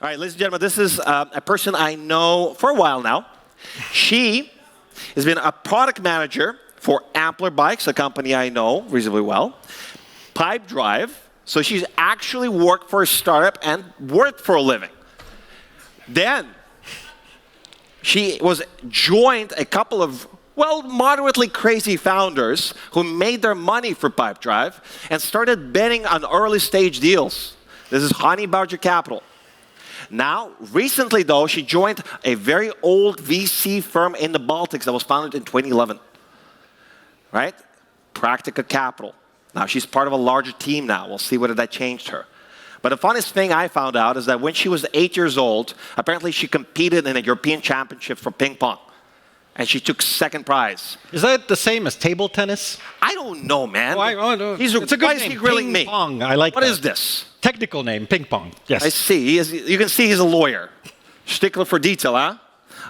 All right, ladies and gentlemen, this is a person I know for a while now. She has been a product manager for Ampler Bikes, a company I know reasonably well. Pipe Drive. So she's actually worked for a startup and worked for a living. Then she joined a couple of, well, moderately crazy founders who made their money for Pipe Drive and started betting on early stage deals. This is Honey Badger Capital. Now, recently though, she joined a very old VC firm in the Baltics that was founded in 2011. Right? Practica Capital. Now, she's part of a larger team now. We'll see whether that changed her. But the funniest thing I found out is that when she was 8 years old, apparently she competed in a European championship for ping pong. And she took second prize. Is that the same as table tennis? I don't know, man. No. It's a good name. Grilling Ping pong. I like What that. is this? Technical name, ping pong. Yes. I see. You can see he's a lawyer. Stickler for detail, huh?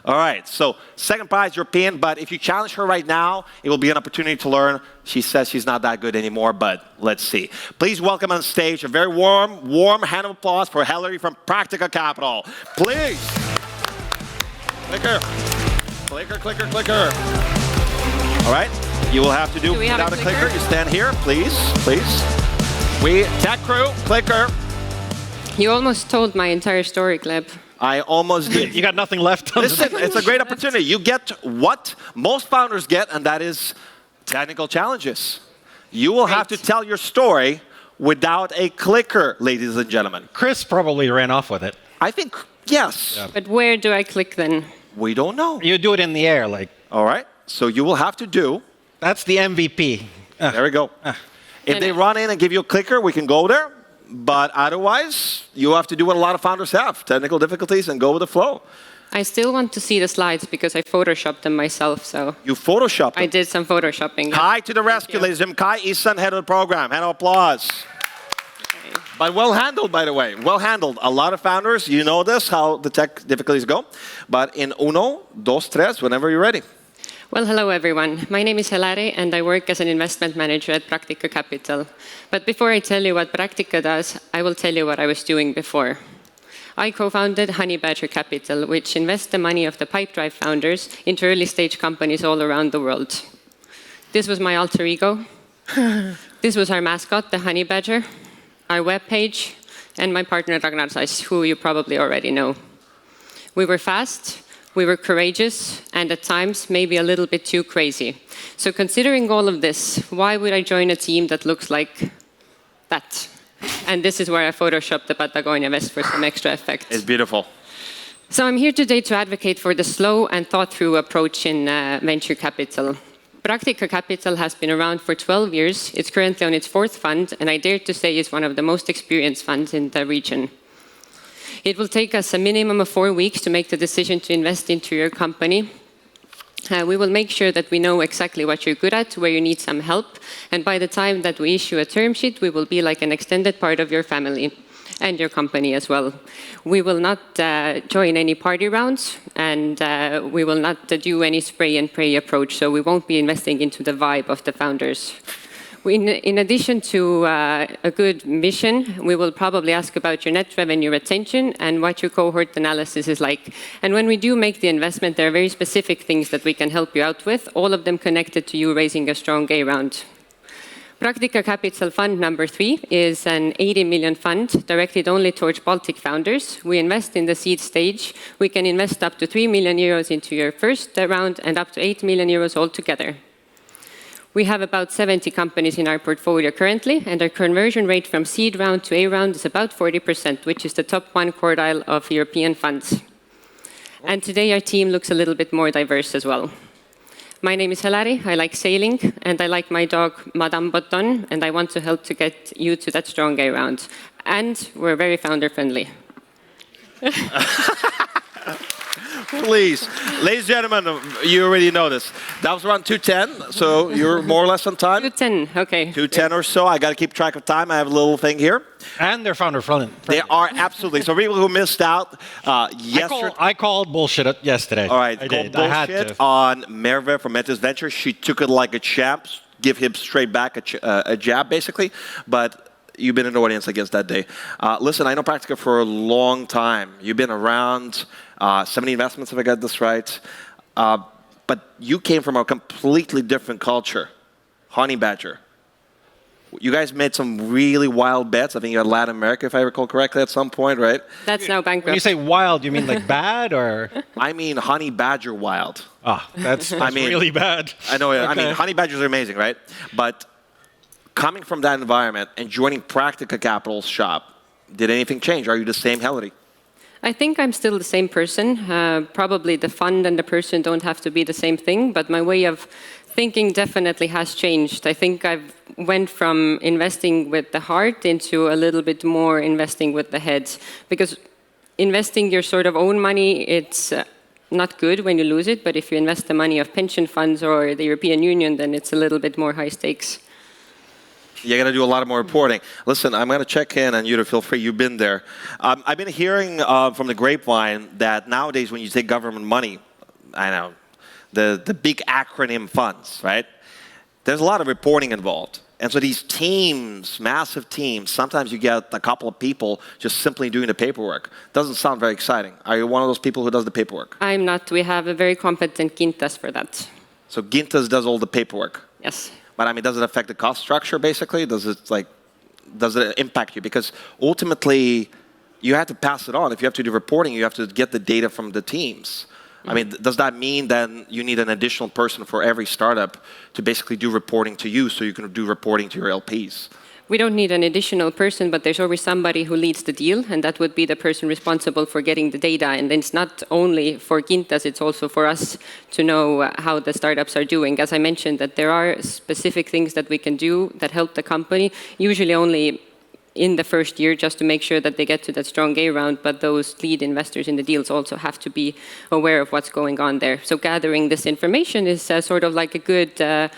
All right, so second prize European, but if you challenge her right now, it will be an opportunity to learn. She says she's not that good anymore, but let's see. Please welcome on stage a very warm hand of applause for Helery from Practica Capital. Please. Clicker. Clicker, clicker, clicker. All right, you will have to do without a clicker. You stand here, please, please. Tech crew, clicker. You almost told my entire story, Gleb. I almost did. You got nothing left. Listen, it's a great opportunity. You get what most founders get, and that is technical challenges. You will have to tell your story without a clicker, ladies and gentlemen. Chris probably ran off with it. I think, yes. Yeah. But where do I click then? We don't know. You do it in the air, like. All right. So you will have to do. That's the MVP. There we go. If they run in and give you a clicker, we can go there. But otherwise, you have to do what a lot of founders have, technical difficulties, and go with the flow. I still want to see the slides because I photoshopped them myself, so. You photoshopped them? I did some photoshopping. Kai to the rescue, ladies and gentlemen. Kai Isan, head of the program. Hand of applause. Okay. But well handled, by the way. Well handled. A lot of founders, you know this, how the tech difficulties go. But in uno, dos, tres, whenever you're ready. Well, hello everyone. My name is Helery and I work as an investment manager at Practica Capital. But before I tell you what Practica does, I will tell you what I was doing before. I co-founded Honey Badger Capital, which invests the money of the Pipe Drive founders into early stage companies all around the world. This was my alter ego. This was our mascot, the Honey Badger, our webpage, and my partner Ragnar Sass, who you probably already know. We were fast. We were courageous, and at times, maybe a little bit too crazy. So considering all of this, why would I join a team that looks like that? And this is where I photoshopped the Patagonia vest for some extra effect. It's beautiful. So I'm here today to advocate for the slow and thought-through approach in venture capital. Practica Capital has been around for 12 years. It's currently on its 4th fund, and I dare to say is one of the most experienced funds in the region. It will take us a minimum of 4 weeks to make the decision to invest into your company. We will make sure that we know exactly what you're good at, where you need some help, and by the time that we issue a term sheet, we will be like an extended part of your family and your company as well. We will not join any party rounds, and we will not do any spray and pray approach, so we won't be investing into the vibe of the founders. In addition to a good mission, we will probably ask about your net revenue retention and what your cohort analysis is like. And when we do make the investment, there are very specific things that we can help you out with, all of them connected to you raising a strong A round. Practica Capital Fund number 3 is an 80 million fund directed only towards Baltic founders. We invest in the seed stage. We can invest up to 3 million euros into your first round and up to 8 million euros altogether. We have about 70 companies in our portfolio currently, and our conversion rate from seed round to A round is about 40%, which is the top 1 quartile of European funds. And today our team looks a little bit more diverse as well. My name is Helery, I like sailing, and I like my dog Madame Botton, and I want to help to get you to that strong A round. And we're very founder friendly. Please. Ladies and gentlemen, you already know this. That was around 2:10, so you're more or less on time. 2:10, okay. 2:10 or so. I got to keep track of time. I have a little thing here. And they're founder friendly. They are absolutely. So people who missed out yesterday. I called bullshit yesterday. All right. I called did. bullshit I had to. on Merve from Metis Venture. She took it like a champ. Give him straight back a jab, basically. But you've been in the audience, I guess, that day. Listen, I know Practica for a long time. You've been around 70 investments, if I got this right. But you came from a completely different culture, Honey Badger. You guys made some really wild bets. I think you had Latin America, if I recall correctly, at some point, right? That's now bankrupt. When you say wild, you mean like bad or? I mean Honey Badger wild. Ah, that's mean- really bad. I know, I Okay. mean, Honey Badgers are amazing, right? But coming from that environment and joining Practica Capital's shop, did anything change? Are you the same Helery? I think I'm still the same person. Probably the fund and the person don't have to be the same thing, but my way of thinking definitely has changed. I think I've went from investing with the heart into a little bit more investing with the head. Because investing your sort of own money, it's not good when you lose it, but if you invest the money of pension funds or the European Union, then it's a little bit more high stakes. You got to do a lot more reporting. Listen, I'm going to check in on you to feel free. You've been there. I've been hearing from the grapevine that nowadays when you take government money, I know, the big acronym funds, right? There's a lot of reporting involved. And so these teams, massive teams, sometimes you get a couple of people just simply doing the paperwork. Doesn't sound very exciting. Are you one of those people who does the paperwork? I'm not. We have a very competent Quintas for that. So Gintas does all the paperwork. Yes. But I mean, does it affect the cost structure basically? Does it impact you? Because ultimately, you have to pass it on. If you have to do reporting, you have to get the data from the teams. I mean, does that mean then you need an additional person for every startup to basically do reporting to you so you can do reporting to your LPs? We don't need an additional person, but there's always somebody who leads the deal, and that would be the person responsible for getting the data. And it's not only for Quintas, it's also for us to know how the startups are doing. As I mentioned, that there are specific things that we can do that help the company, usually only in the first year, just to make sure that they get to that strong A round, but those lead investors in the deals also have to be aware of what's going on there. So gathering this information is sort of like a good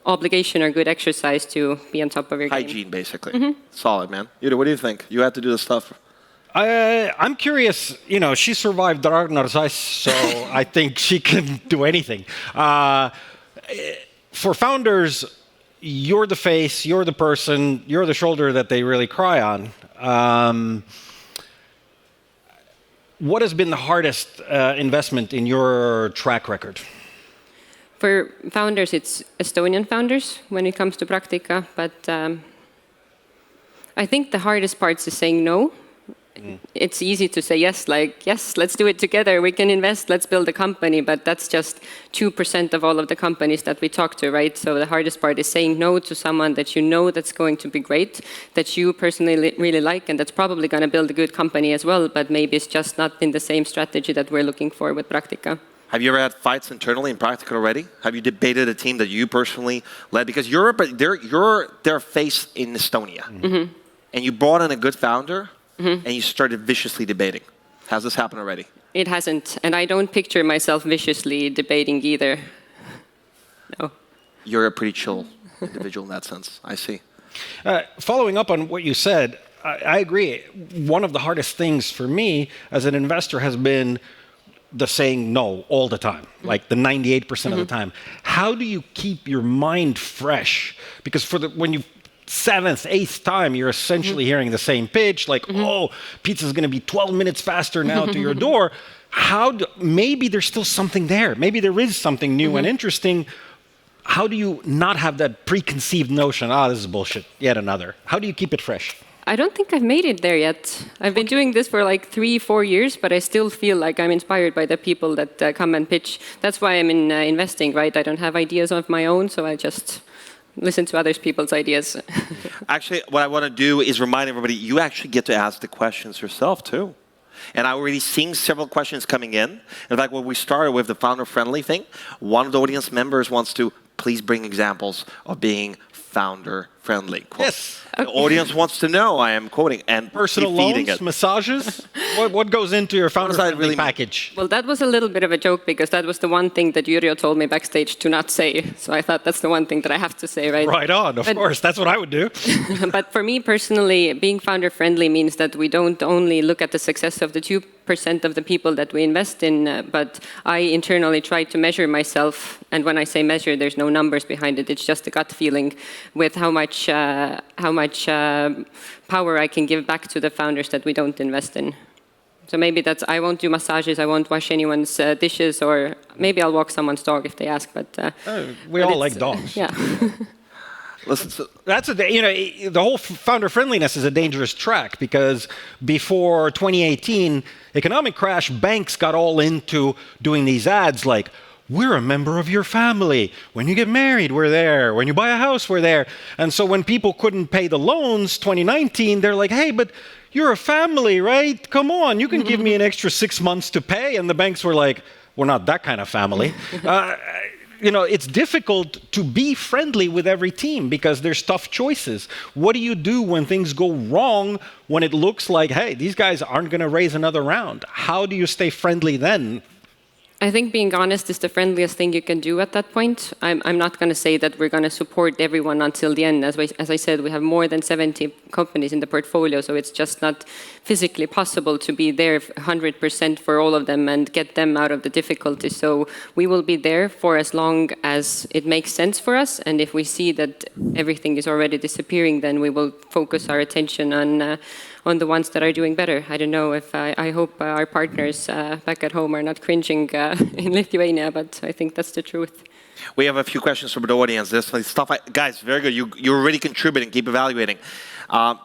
obligation or good exercise to be on top of your game. Hygiene, basically. Solid, man. Yuda, what do you think? You had to do this stuff. I'm curious, you know, she survived Ragnar's ice, so I think she can do anything. For founders, you're the face, you're the person, you're the shoulder that they really cry on. What has been the hardest investment in your track record? For founders, it's Estonian founders when it comes to Practica, but I think the hardest part is saying no. It's easy to say yes, like, yes, let's do it together, we can invest, let's build a company, but that's just 2% of all of the companies that we talk to, right? So the hardest part is saying no to someone that you know that's going to be great, that you personally really like, and that's probably going to build a good company as well, but maybe it's just not in the same strategy that we're looking for with Practica. Have you ever had fights internally in Practica already? Have you debated a team that you personally led? Because you're their face in Estonia. And you brought in a good founder, and you started viciously debating. Has this happened already? It hasn't, and I don't picture myself viciously debating either. No. You're a pretty chill individual in that sense. I see. Following up on what you said, I agree. One of the hardest things for me as an investor has been the saying no all the time, like the 98% of the time. How do you keep your mind fresh? Because when you seventh, eighth time, you're essentially hearing the same pitch, like, oh, pizza's going to be 12 minutes faster now to your door. Maybe there's still something there. Maybe there is something new and interesting. How do you not have that preconceived notion, this is bullshit, yet another? How do you keep it fresh? I don't think I've made it there yet. I've been doing this for like 3-4 years, but I still feel like I'm inspired by the people that come and pitch. That's why I'm in investing, right? I don't have ideas of my own, so I just listen to other people's ideas. Actually, what I want to do is remind everybody, you actually get to ask the questions yourself, too. And I'm already seeing several questions coming in. In fact, when we started with the founder-friendly thing, one of the audience members wants to please bring examples of being founder-friendly. Yes. The audience wants to know, I am quoting, and Personal feeding loans, it. massages? What goes into your founder-friendly really mean? package? Well, that was a little bit of a joke because that was the one thing that Yrjö told me backstage to not say. So I thought that's the one thing that I have to say, right? Right on, of course. That's what I would do. But for me personally, being founder-friendly means that we don't only look at the success of the 2% of the people that we invest in, but I internally try to measure myself. And when I say measure, there's no numbers behind it. It's just a gut feeling with how much power I can give back to the founders that we don't invest in. So maybe that's, I won't do massages, I won't wash anyone's dishes, or maybe I'll walk someone's dog if they ask, but... we all like dogs. Yeah. Listen, that's the whole founder friendliness is a dangerous track, because before 2018 economic crash, banks got all into doing these ads like, we're a member of your family. When you get married, we're there. When you buy a house, we're there. And so when people couldn't pay the loans, 2019, they're like, hey, but you're a family, right? Come on, you can give me an extra 6 months to pay. And the banks were like, we're not that kind of family. It's difficult to be friendly with every team because there's tough choices. What do you do when things go wrong, when it looks like, hey, these guys aren't going to raise another round? How do you stay friendly then? I think being honest is the friendliest thing you can do at that point. I'm not going to say that we're going to support everyone until the end. As I said, we have more than 70 companies in the portfolio, so it's just not physically possible to be there 100% for all of them and get them out of the difficulty. So we will be there for as long as it makes sense for us. And if we see that everything is already disappearing, then we will focus our attention on the ones that are doing better. I don't know if I hope our partners back at home are not cringing in Lithuania, but I think that's the truth. We have a few questions from the audience. This stuff, guys, very good. You're already contributing. Keep evaluating.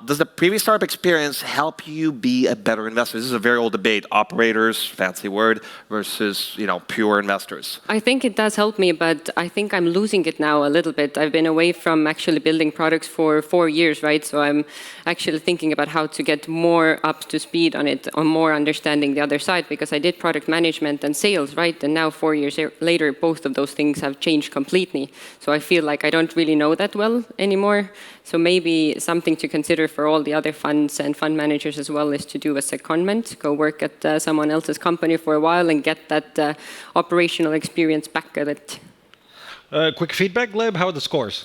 Does the previous startup experience help you be a better investor? This is a very old debate. Operators, fancy word, versus pure investors. I think it does help me, but I think I'm losing it now a little bit. I've been away from actually building products for 4 years, right? So I'm actually thinking about how to get more up to speed on it, on more understanding the other side, because I did product management and sales, right? And now 4 years later, both of those things have changed completely. So I feel like I don't really know that well anymore. So maybe something to consider for all the other funds and fund managers as well is to do a secondment, go work at someone else's company for a while and get that operational experience back at it. Quick feedback, Gleb, how are the scores?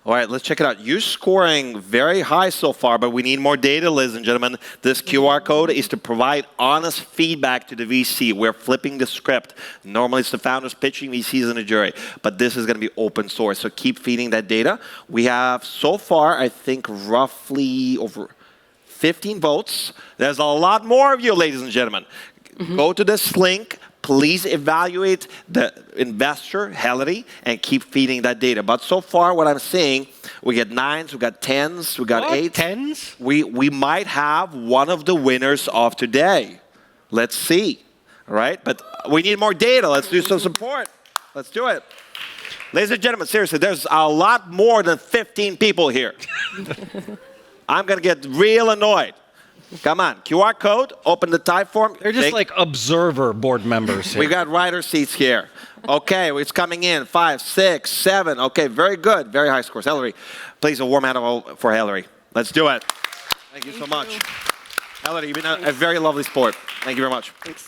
All right, let's check it out. You're scoring very high so far, but we need more data, ladies and gentlemen. This QR code is to provide honest feedback to the VC. We're flipping the script. Normally, it's the founders pitching, VCs and the jury, but this is going to be open source, so keep feeding that data. We have, so far, I think, roughly over 15 votes. There's a lot more of you, ladies and gentlemen. Go to this link. Please evaluate the investor, Helery, and keep feeding that data. But so far, what I'm seeing, we get 9s, we got 10s, we got 8s. 10s? We might have one of the winners of today. Let's see, all right? But we need more data. Let's do some support. Let's do it. Ladies and gentlemen, seriously, there's a lot more than 15 people here. I'm going to get real annoyed. Come on, QR code, open the type form. They're just like observer board members here. We got writer seats here. Okay, it's coming in. 5, 6, 7. Okay, very good. Very high scores. Helery, please a warm hand for Helery. Let's do it. Thank you so much. Helery, you've been a very lovely sport. Thank you very much. Thanks.